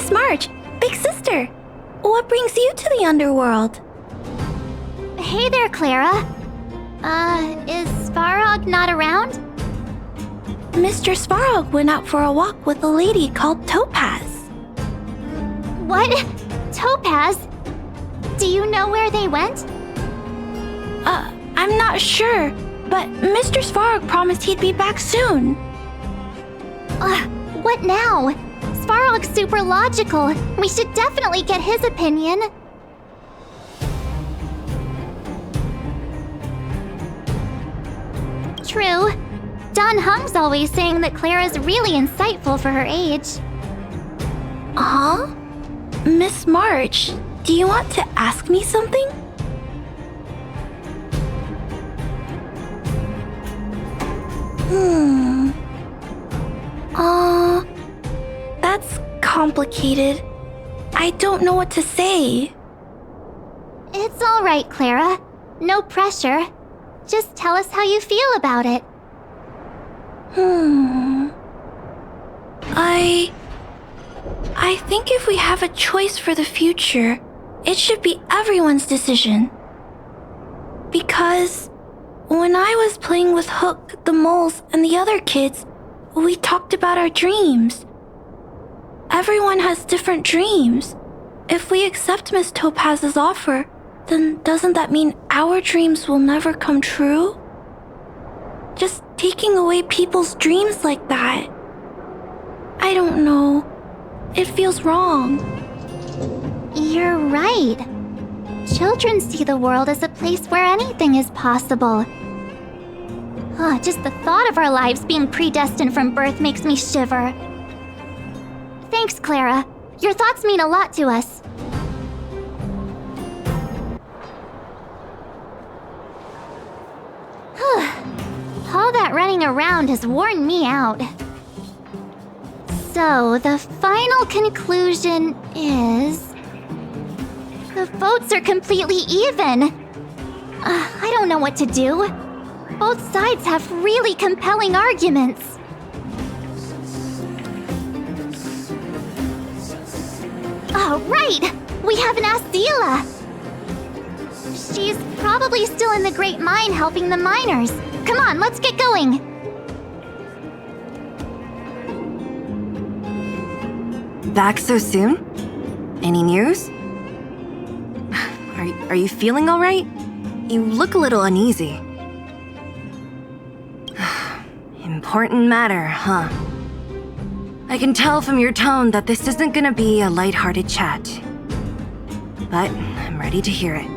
Miss March, big sister. What brings you to the underworld? Hey there, Clara. Is Svarog not around? Mr. Svarog went out for a walk with a lady called Topaz. What? Topaz? Do you know where they went? I'm not sure, but Mr. Svarog promised he'd be back soon. What now? Svarog's super logical. We should definitely get his opinion. True. Don Hung's always saying that Clara's really insightful for her age. Huh? Miss March, do you want to ask me something? That's complicated. I don't know what to say. It's all right, Clara. No pressure. Just tell us how you feel about it. I think if we have a choice for the future, it should be everyone's decision. Because when I was playing with Hook, the moles, and the other kids, we talked about our dreams. Everyone has different dreams. If we accept Miss Topaz's offer, then doesn't that mean our dreams will never come true? Just taking away people's dreams like that. I don't know. It feels wrong. You're right. Children see the world as a place where anything is possible. Just the thought of our lives being predestined from birth makes me shiver. Thanks, Clara. Your thoughts mean a lot to us. All that running around has worn me out. So, the final conclusion is... the votes are completely even. I don't know what to do. Both sides have really compelling arguments. Oh, right! We haven't asked Zila. She's probably still in the Great Mine helping the miners. Come on, let's get going. Back so soon? Any news? Are you feeling all right? You look a little uneasy. Important matter, huh? I can tell from your tone that this isn't gonna be a lighthearted chat. But I'm ready to hear it.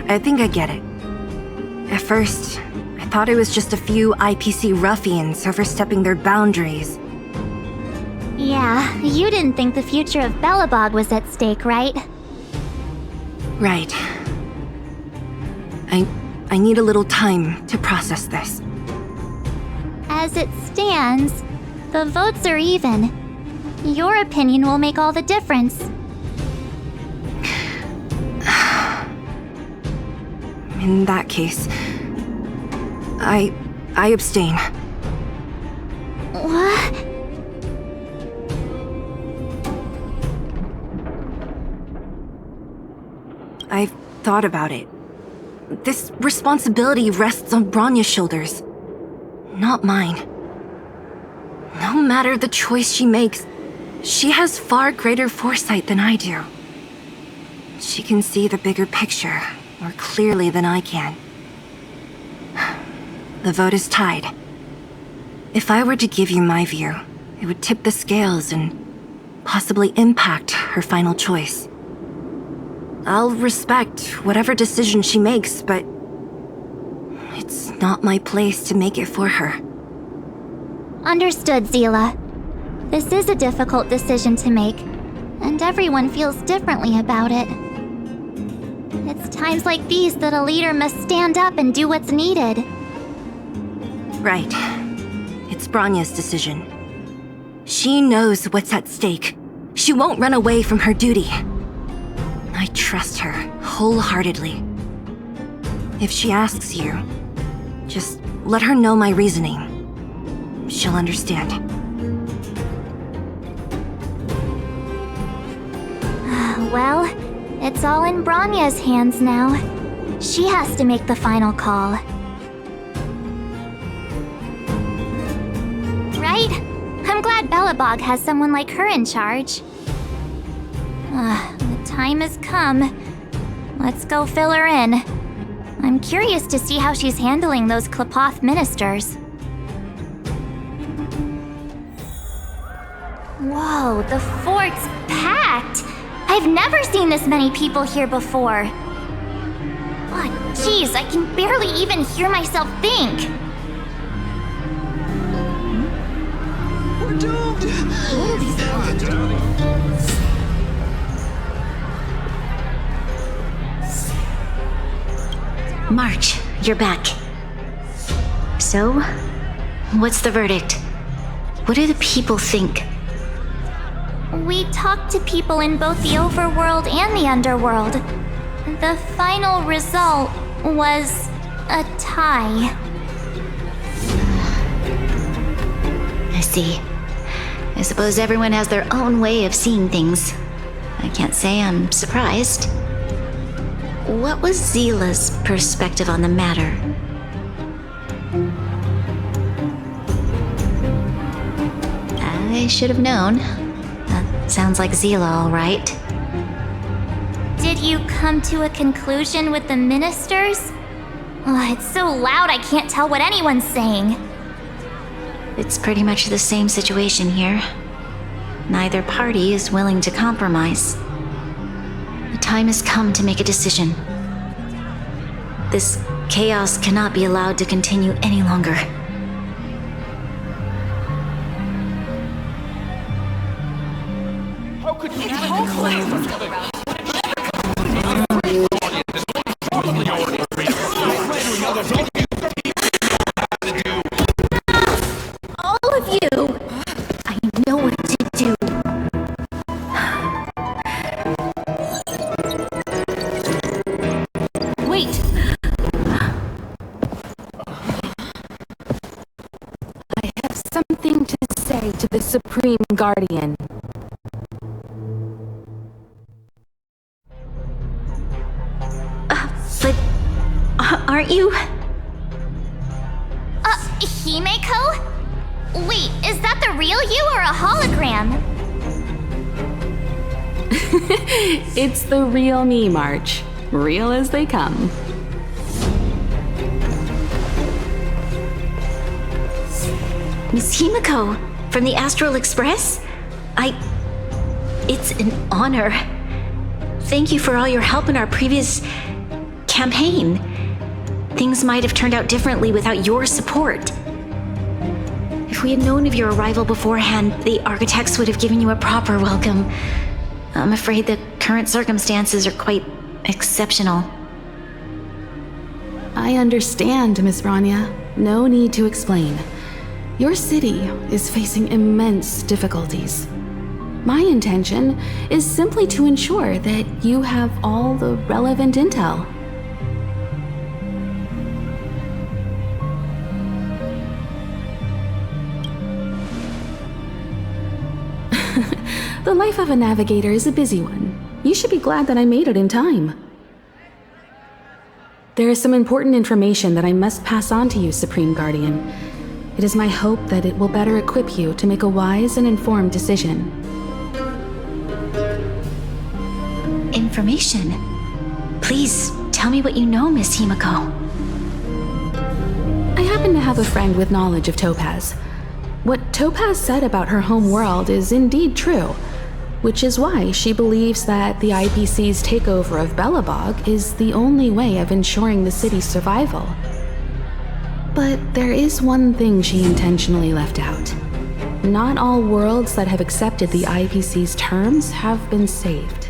I think I get it. At first, I thought it was just a few IPC ruffians overstepping their boundaries. Yeah, you didn't think the future of Belobog was at stake, right? Right. I need a little time to process this. As it stands, the votes are even. Your opinion will make all the difference. In that case, I abstain. What? I've thought about it. This responsibility rests on Bronya's shoulders, not mine. No matter the choice she makes, she has far greater foresight than I do. She can see the bigger picture more clearly than I can. The vote is tied. If I were to give you my view, it would tip the scales and possibly impact her final choice. I'll respect whatever decision she makes, but it's not my place to make it for her. Understood, Zila. This is a difficult decision to make, and everyone feels differently about it. It's times like these that a leader must stand up and do what's needed. Right. It's Bronya's decision. She knows what's at stake. She won't run away from her duty. I trust her wholeheartedly. If she asks you, just let her know my reasoning. She'll understand. Well, it's all in Bronya's hands now. She has to make the final call. Right? I'm glad Belobog has someone like her in charge. The time has come. Let's go fill her in. I'm curious to see how she's handling those Klapoth ministers. Whoa, the fort's packed! I've never seen this many people here before. Oh, jeez, I can barely even hear myself think. We're doomed! What are these March, you're back. So, what's the verdict? What do the people think? We talked to people in both the overworld and the underworld. The final result was a tie. I see. I suppose everyone has their own way of seeing things. I can't say I'm surprised. What was Zila's perspective on the matter? I should have known. That sounds like Zila, all right. Did you come to a conclusion with the ministers? Oh, it's so loud I can't tell what anyone's saying. It's pretty much the same situation here. Neither party is willing to compromise. The time has come to make a decision. This chaos cannot be allowed to continue any longer. How could you All of you! I know what to do. Wait! I have something to say to the Supreme Guardian. But aren't you? Himeko? Wait, is that the real you or a hologram? It's the real me, March. Real as they come. Miss Himeko, from the Astral Express? It's an honor. Thank you for all your help in our previous campaign. Things might have turned out differently without your support. If we had known of your arrival beforehand, the architects would have given you a proper welcome. I'm afraid the current circumstances are quite exceptional. I understand, Miss Bronya. No need to explain. Your city is facing immense difficulties. My intention is simply to ensure that you have all the relevant intel. The life of a navigator is a busy one. You should be glad that I made it in time. There is some important information that I must pass on to you, Supreme Guardian. It is my hope that it will better equip you to make a wise and informed decision. Information? Please, tell me what you know, Miss Himeko. I happen to have a friend with knowledge of Topaz. What Topaz said about her home world is indeed true, which is why she believes that the IPC's takeover of Belobog is the only way of ensuring the city's survival. But there is one thing she intentionally left out. Not all worlds that have accepted the IPC's terms have been saved.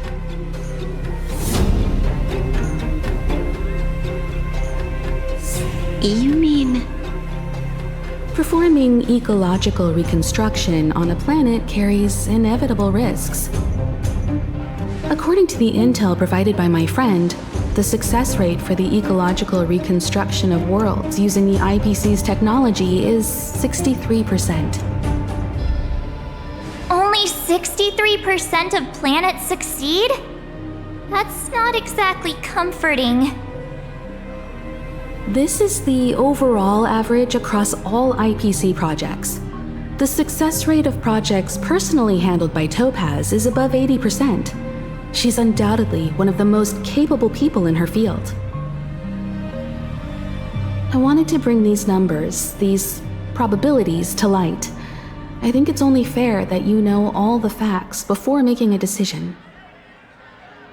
You mean... Performing ecological reconstruction on a planet carries inevitable risks. According to the intel provided by my friend, the success rate for the ecological reconstruction of worlds using the IPC's technology is 63%. Only 63% of planets succeed? That's not exactly comforting. This is the overall average across all IPC projects. The success rate of projects personally handled by Topaz is above 80%. She's undoubtedly one of the most capable people in her field. I wanted to bring these numbers, these probabilities, to light. I think it's only fair that you know all the facts before making a decision.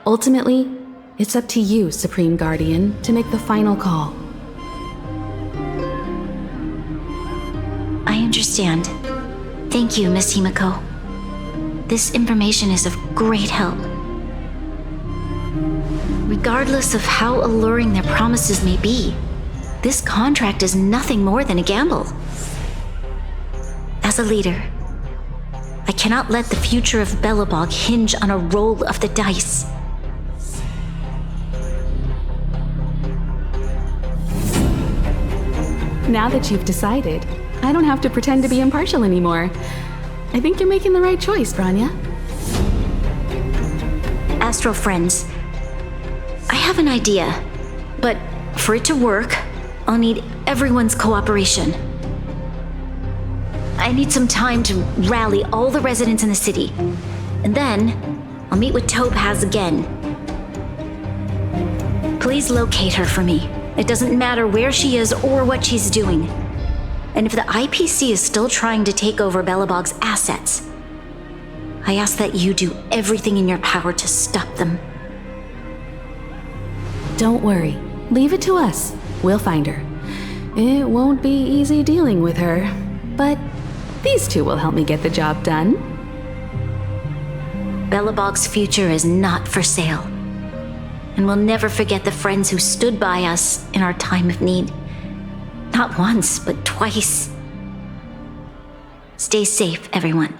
Ultimately, it's up to you, Supreme Guardian, to make the final call. I understand. Thank you, Miss Himeko. This information is of great help. Regardless of how alluring their promises may be, this contract is nothing more than a gamble. As a leader, I cannot let the future of Belobog hinge on a roll of the dice. Now that you've decided, I don't have to pretend to be impartial anymore. I think you're making the right choice, Branya. Astral friends, I have an idea, but for it to work, I'll need everyone's cooperation. I need some time to rally all the residents in the city, and then I'll meet with Topaz again. Please locate her for me. It doesn't matter where she is or what she's doing. And if the IPC is still trying to take over Belobog's assets, I ask that you do everything in your power to stop them. Don't worry. Leave it to us. We'll find her. It won't be easy dealing with her, but these two will help me get the job done. Belobog's future is not for sale, and we'll never forget the friends who stood by us in our time of need. Not once, but twice. Stay safe, everyone.